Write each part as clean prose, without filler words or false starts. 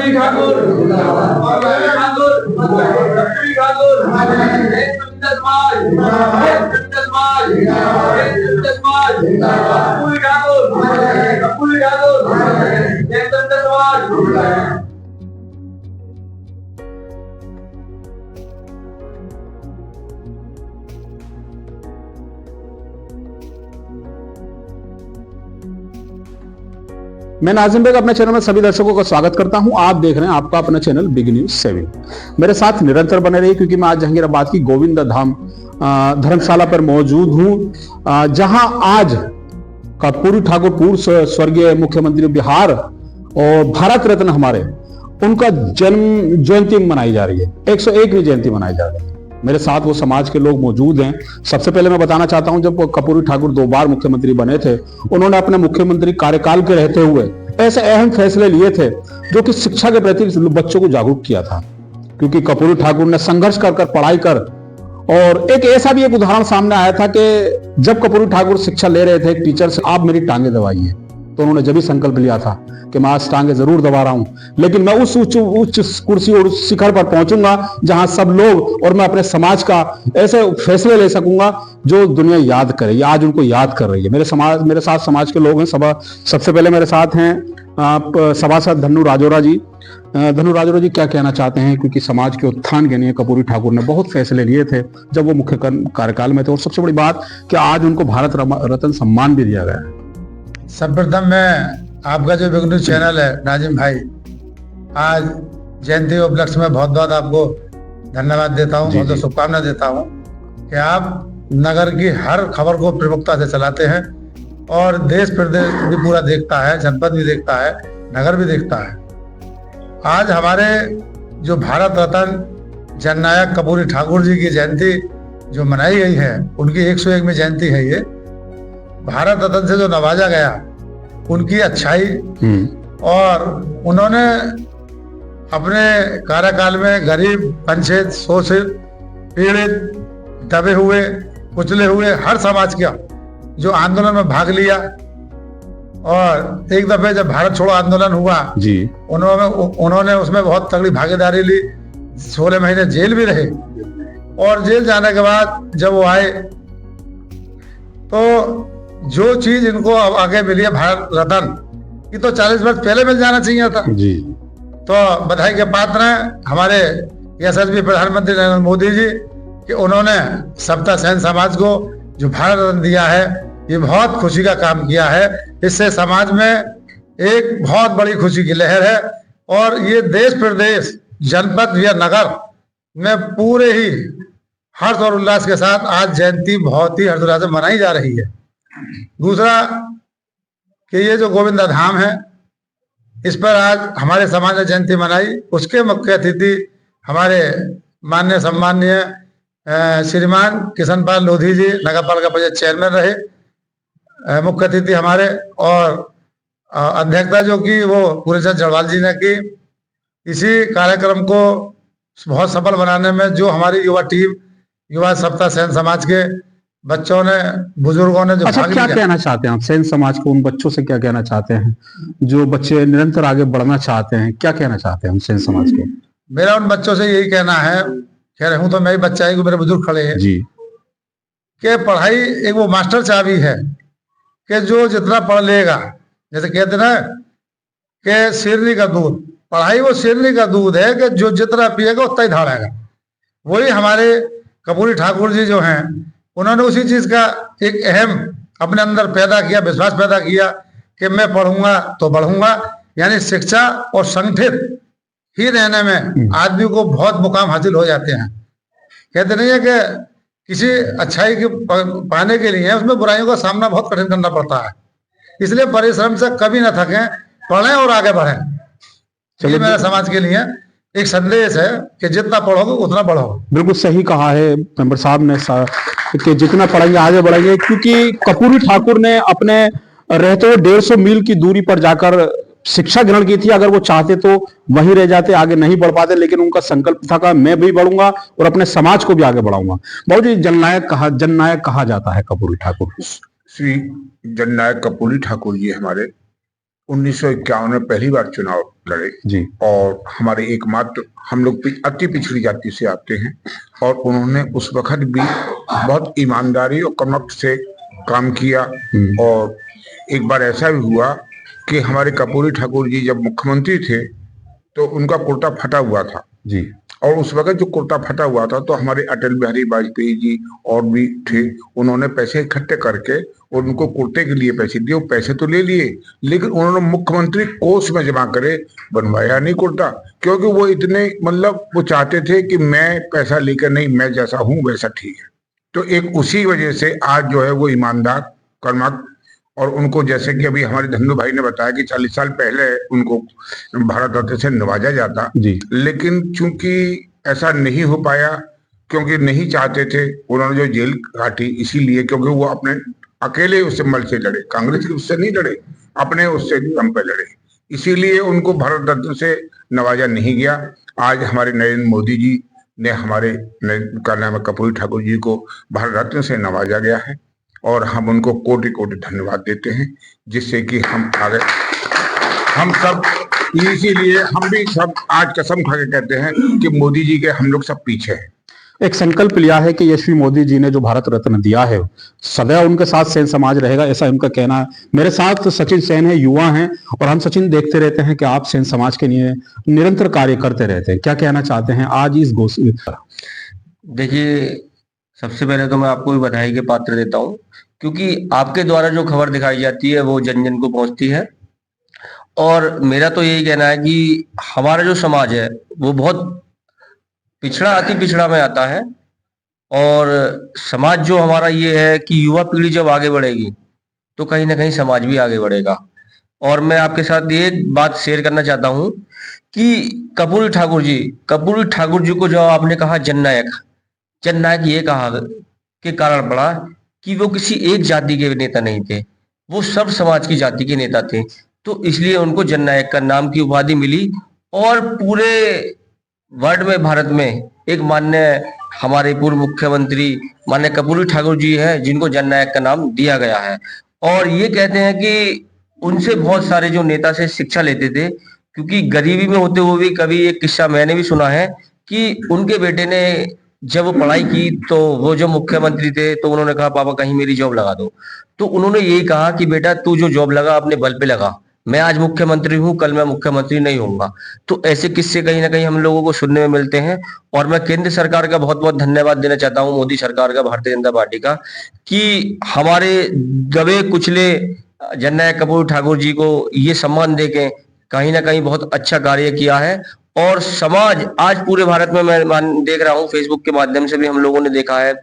कपूरी ठाकुर, कपूरी ठाकुर, कपूरी ठाकुर, समाज, समाज, समाज, कपूरी ठाकुर, कपूरी ठाकुर, समाज। मैं नाजिम बेग अपने चैनल में सभी दर्शकों का स्वागत करता हूं। आप देख रहे हैं आपका अपना चैनल बिग न्यूज 7। मेरे साथ निरंतर बने रहिए क्योंकि मैं आज जहांगीराबाद की गोविंद धाम धर्मशाला पर मौजूद हूं, जहां आज कपूरी ठाकुर पूर्व स्वर्गीय मुख्यमंत्री बिहार और भारत रत्न हमारे उनका जन्म जयंती मनाई जा रही है। 101वीं जयंती मनाई जा रही है। मेरे साथ वो समाज के लोग मौजूद हैं। सबसे पहले मैं बताना चाहता हूं, जब कपूरी ठाकुर 2 बार मुख्यमंत्री बने थे, उन्होंने अपने मुख्यमंत्री कार्यकाल के रहते हुए ऐसे अहम फैसले लिए थे जो कि शिक्षा के प्रति बच्चों को जागरूक किया था। क्योंकि कपूरी ठाकुर ने संघर्ष कर पढ़ाई कर, और एक ऐसा भी एक उदाहरण सामने आया था कि जब कपूरी ठाकुर शिक्षा ले रहे थे एक टीचर से, आप मेरी टांगे दबाइए, तो उन्होंने जब भी संकल्प लिया था कि मैं आज टांगे जरूर दबा रहा हूं, लेकिन मैं उस उच्च कुर्सी और शिखर पर पहुंचूंगा जहां सब लोग और मैं अपने समाज का ऐसे फैसले ले सकूंगा जो दुनिया याद करे। आज उनको याद कर रही है। मेरे साथ समाज के लोग हैं। सबसे पहले मेरे साथ हैं सभासद धन्नू राजौरा जी। धन्नू राजौरा जी, क्या कहना चाहते हैं? क्योंकि समाज के उत्थान के लिए कपूरी ठाकुर ने बहुत फैसले लिए थे जब वो मुख्य कार्यकाल में थे, और सबसे बड़ी बात कि आज उनको भारत रत्न सम्मान भी दिया गया है। सर्वप्रथम मैं आपका जो बिग न्यूज चैनल है नाजिम भाई, आज जयंती उपलक्ष्य में बहुत बहुत आपको धन्यवाद देता हूँ, बहुत बहुत शुभकामनाएं देता हूँ कि आप नगर की हर खबर को प्रमुखता से चलाते हैं और देश प्रदेश भी पूरा देखता है, जनपद भी देखता है, नगर भी देखता है। आज हमारे जो भारत रत्न जननायक कपूरी ठाकुर जी की जयंती जो मनाई गई है, उनकी 101वीं जयंती है। ये भारत रत्न से जो नवाजा गया, उनकी अच्छाई और उन्होंने अपने कार्यकाल में गरीब, वंचित, शोषित, पीड़ित, दबे हुए, कुचले हुए हर समाज का जो आंदोलन में भाग लिया, और एक दफे जब भारत छोड़ो आंदोलन हुआ जी, उन्होंने उसमें बहुत तगड़ी भागीदारी ली। 16 महीने जेल भी रहे, और जेल जाने के बाद जब वो आए तो जो चीज इनको अब आगे मिली है भारत रत्न, ये तो 40 वर्ष पहले मिल जाना चाहिए था जी। तो बधाई के पात्र हैं हमारे यशस्वी प्रधानमंत्री नरेंद्र मोदी जी कि उन्होंने सप्ता सेन समाज को जो भारत रत्न दिया है, ये बहुत खुशी का काम किया है। इससे समाज में एक बहुत बड़ी खुशी की लहर है, और ये देश प्रदेश, जनपद या नगर में पूरे ही हर्ष और उल्लास के साथ आज जयंती बहुत ही हर्षोल्लास से मनाई जा रही है। दूसरा कि ये जो गोविंद धाम है, इस पर आज हमारे समाज ने जयंती मनाई। उसके मुख्य अतिथि हमारे माननीय सम्माननीय श्रीमान किशन पाल लोधी जी, नगर पालिका परिषद चेयरमैन रहे मुख्य अतिथि हमारे, और अध्यक्षता जो की वो पूरेचंद जड़वाल जी ने की। इसी कार्यक्रम को बहुत सफल बनाने में जो हमारी युवा टीम, युवा सप्ताह सेन समाज के बच्चों ने, बुजुर्गों ने जो क्या कहना चाहते हैं आप सेन समाज को, उन बच्चों से क्या कहना चाहते हैं जो बच्चे निरंतर आगे बढ़ना चाहते हैं? क्या कहना चाहते हैं हम सेन समाज को? मेरा उन बच्चों से यही कहना है, कह रहे हूं तो मैं ही बच्चा ही, मेरे बुजुर्ग खड़े हैं जी, कि पढ़ाई एक वो मास्टर चाबी है कि जो जितना पढ़ लेगा, जैसे कहते ना कि शेरनी का दूध, पढ़ाई वो शेरनी का दूध है कि जो जितना पिएगा उतना ही धाड़ेगा। वही हमारे कपूरी ठाकुर जी जो हैं, उन्होंने उसी चीज का एक अहम अपने अंदर पैदा किया, विश्वास पैदा किया कि मैं पढ़ूंगा तो बढ़ूंगा। यानी शिक्षा और संगठित ही रहने में आदमी को बहुत मुकाम हासिल हो जाते हैं। कहते नहीं है कि किसी अच्छाई के पाने के लिए उसमें बुराइयों का सामना बहुत कठिन करना पड़ता है, इसलिए परिश्रम से कभी ना थकें, पढ़ें और आगे बढ़ें। चलिए, मेरा समाज के लिए एक संदेश है कि जितना पढ़ोगे उतना बढ़ो। बिल्कुल सही कहा है मेंबर साहब ने कि जितना पढ़ेंगे आगे बढ़ेंगे, क्योंकि कपूरी ठाकुर ने अपने रहते हुए 150 मील की दूरी पर जाकर शिक्षा ग्रहण की थी। अगर वो चाहते तो वहीं रह जाते, आगे नहीं बढ़ पाते, लेकिन उनका संकल्प था कि मैं भी बढ़ूंगा और अपने समाज को भी आगे बढ़ाऊंगा। बहुत जी, जननायक कहा जाता है कपूरी ठाकुर। श्री जननायक कपूरी ठाकुर जी हमारे 1951 में पहली बार चुनाव लड़े जी। और हमारे एकमात्र, हम लोग अति पिछड़ी जाति से आते हैं, और उन्होंने उस वक्त भी बहुत ईमानदारी और कमक से काम किया। और एक बार ऐसा भी हुआ कि हमारे कर्पूरी ठाकुर जी जब मुख्यमंत्री थे तो उनका कुर्ता फटा हुआ था जी। और उस वक्त जो कुर्ता फटा हुआ था तो हमारे अटल बिहारी वाजपेयी जी और भी थे, उन्होंने पैसे इकट्ठे करके और उनको कुर्ते के लिए पैसे दिए। वो पैसे तो ले लिए, लेकिन उन्होंने मुख्यमंत्री कोष में जमा करे, बनवाया नहीं कुर्ता, क्योंकि वो इतने मतलब वो चाहते थे कि मैं पैसा लेकर नहीं, मैं जैसा हूं वैसा ठीक है। तो एक उसी वजह से आज जो है वो ईमानदार, कर्मठ, और उनको जैसे कि अभी हमारे धन्नू भाई ने बताया कि 40 साल पहले उनको भारत रत्न से नवाजा जाता जी। लेकिन चूंकि ऐसा नहीं हो पाया, क्योंकि नहीं चाहते थे, उन्होंने जो जेल काटी इसीलिए क्योंकि वो अपने अकेले उससे मल से लड़े, कांग्रेस उससे नहीं लड़े, अपने उससे दम पे लड़े, इसीलिए उनको भारत रत्न से नवाजा नहीं गया। आज हमारे नरेंद्र मोदी जी ने हमारे का नाम है कर्पूरी ठाकुर जी को भारत रत्न से नवाजा गया है, और हम उनको कोटि कोटि धन्यवाद देते हैं, जिससे कि हम आगे हम सब, इसीलिए हम भी सब आज कसम खा के कहते हैं कि मोदी जी के हम लोग सब पीछे हैं। एक संकल्प लिया है कि यशस्वी मोदी जी ने जो भारत रत्न दिया है सदैव उनके साथ सेन समाज रहेगा, ऐसा उनका कहना है। मेरे साथ सचिन सेन है, युवा हैं, और हम सचिन देखते रहते हैं कि आप सेन समाज के लिए निरंतर कार्य करते रहते हैं। क्या कहना चाहते हैं आज इस घोषणा? देखिए, सबसे पहले तो मैं आपको भी बधाई के पात्र देता हूं, क्योंकि आपके द्वारा जो खबर दिखाई जाती है वो जन जन को पहुंचती है। और मेरा तो यही कहना है कि हमारा जो समाज है वो बहुत पिछड़ा, अति पिछड़ा में आता है। और समाज जो हमारा ये है कि युवा पीढ़ी जब आगे बढ़ेगी तो कहीं ना कहीं समाज भी आगे बढ़ेगा। और मैं आपके साथ ये बात शेयर करना चाहता हूं कि कर्पूरी ठाकुर जी को जो आपने कहा जननायक, जननायक ये कहा के कारण पड़ा कि वो किसी एक जाति के नेता नहीं थे, वो सब समाज की जाति के नेता थे, तो इसलिए उनको जननायक का नाम की उपाधि मिली। और पूरे वर्ल्ड में, भारत में एक मान्य हमारे पूर्व मुख्यमंत्री माननीय कर्पूरी ठाकुर जी हैं जिनको जननायक का नाम दिया गया है। और ये कहते हैं कि उनसे बहुत सारे जो नेता से शिक्षा लेते थे, क्योंकि गरीबी में होते हुए भी कभी एक किस्सा मैंने भी सुना है कि उनके बेटे ने जब वो पढ़ाई की तो वो जो मुख्यमंत्री थे तो उन्होंने कहा पापा कहीं मेरी जॉब लगा दो, तो उन्होंने यही कहा कि बेटा तू जो जॉब लगा अपने बल पे लगा, मैं आज मुख्यमंत्री हूं, कल मैं मुख्यमंत्री नहीं होऊंगा। तो ऐसे किस्से कहीं ना कहीं हम लोगों को सुनने में मिलते हैं। और मैं केंद्र सरकार का बहुत बहुत धन्यवाद देना चाहता हूं, मोदी सरकार का, भारतीय जनता पार्टी का, कि हमारे दबे कुचले जननायक कर्पूरी ठाकुर जी को ये सम्मान देके कहीं ना कहीं बहुत अच्छा कार्य किया है। और समाज आज पूरे भारत में, मैं देख रहा हूँ फेसबुक के माध्यम से भी हम लोगों ने देखा है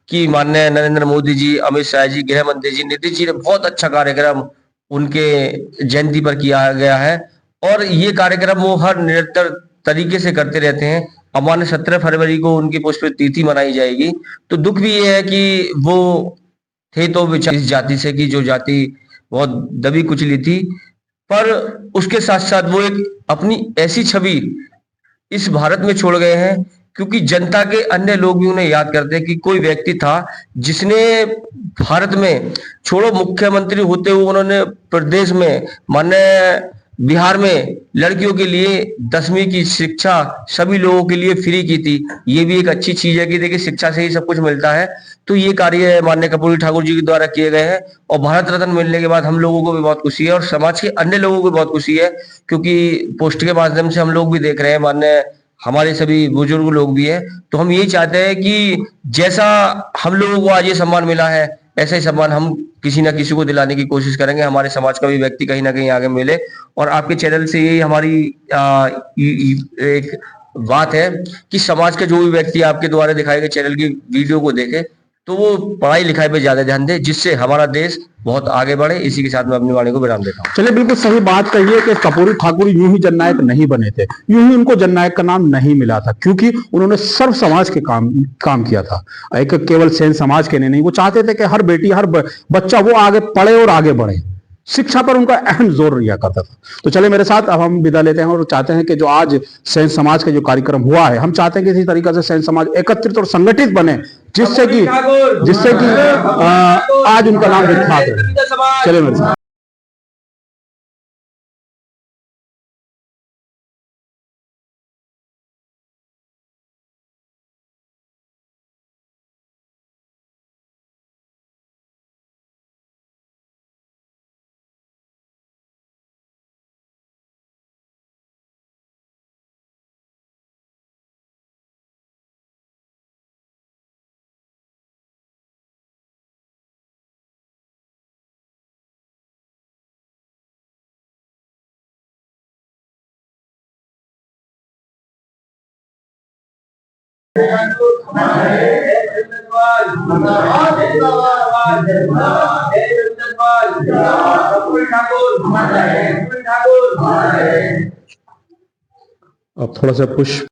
कि माननीय नरेंद्र मोदी जी, अमित शाह जी, गृह मंत्री जी, नीतीश जी ने बहुत अच्छा कार्यक्रम उनके जयंती पर किया गया है। और ये कार्यक्रम वो हर निरंतर तरीके से करते रहते हैं। अब माने 17 फरवरी को उनकी पुष्प तिथि मनाई जाएगी, तो दुख भी ये है कि वो थे तो इस जाति से की जो जाति बहुत दबी कुचली थी, पर उसके साथ साथ वो एक अपनी ऐसी छवि इस भारत में छोड़ गए हैं, क्योंकि जनता के अन्य लोग भी उन्हें याद करते हैं कि कोई व्यक्ति था जिसने भारत में, छोड़ो मुख्यमंत्री होते हुए, उन्होंने प्रदेश में माने बिहार में लड़कियों के लिए 10वीं की शिक्षा सभी लोगों के लिए फ्री की थी। ये भी एक अच्छी चीज है कि देखिए शिक्षा से ही सब कुछ मिलता है। तो ये कार्य माननीय कर्पूरी ठाकुर जी के द्वारा किए गए हैं, और भारत रत्न मिलने के बाद हम लोगों को भी बहुत खुशी है और समाज के अन्य लोगों को भी बहुत खुशी है, क्योंकि पोस्ट के माध्यम से हम लोग भी देख रहे हैं, माननीय हमारे सभी बुजुर्ग लोग भी हैं। तो हम यही चाहते हैं कि जैसा हम लोगों को आज ये सम्मान मिला है, ऐसा ही सम्मान हम किसी ना किसी को दिलाने की कोशिश करेंगे, हमारे समाज का भी व्यक्ति कहीं ना कहीं आगे मिले। और आपके चैनल से यही हमारी एक बात है कि समाज के जो भी व्यक्ति आपके द्वारा दिखाए गए चैनल की वीडियो को देखे तो वो पढ़ाई लिखाई पे ज्यादा ध्यान दे, जिससे हमारा देश बहुत आगे बढ़े। इसी के साथ मैं अपनी वाणी को विराम देता हूँ। चलिए, बिल्कुल सही बात कही है कि कर्पूरी ठाकुर यूं ही जननायक नहीं बने थे, यूं ही उनको जननायक का नाम नहीं मिला था, क्योंकि उन्होंने सर्व समाज के काम किया था। एक केवल सेन समाज के नहीं, वो चाहते थे कि हर बेटी, हर बच्चा वो आगे पढ़े और आगे बढ़े। शिक्षा पर उनका अहम जोर दिया करता था। तो चले मेरे साथ, अब हम विदा लेते हैं और चाहते हैं कि जो आज सेन समाज का जो कार्यक्रम हुआ है, हम चाहते हैं कि इसी तरीके से सेन समाज एकत्रित और संगठित बने, जिससे कि आज उनका नाम विख्यात है। चले मेरे साथ। अब थोड़ा सा पुश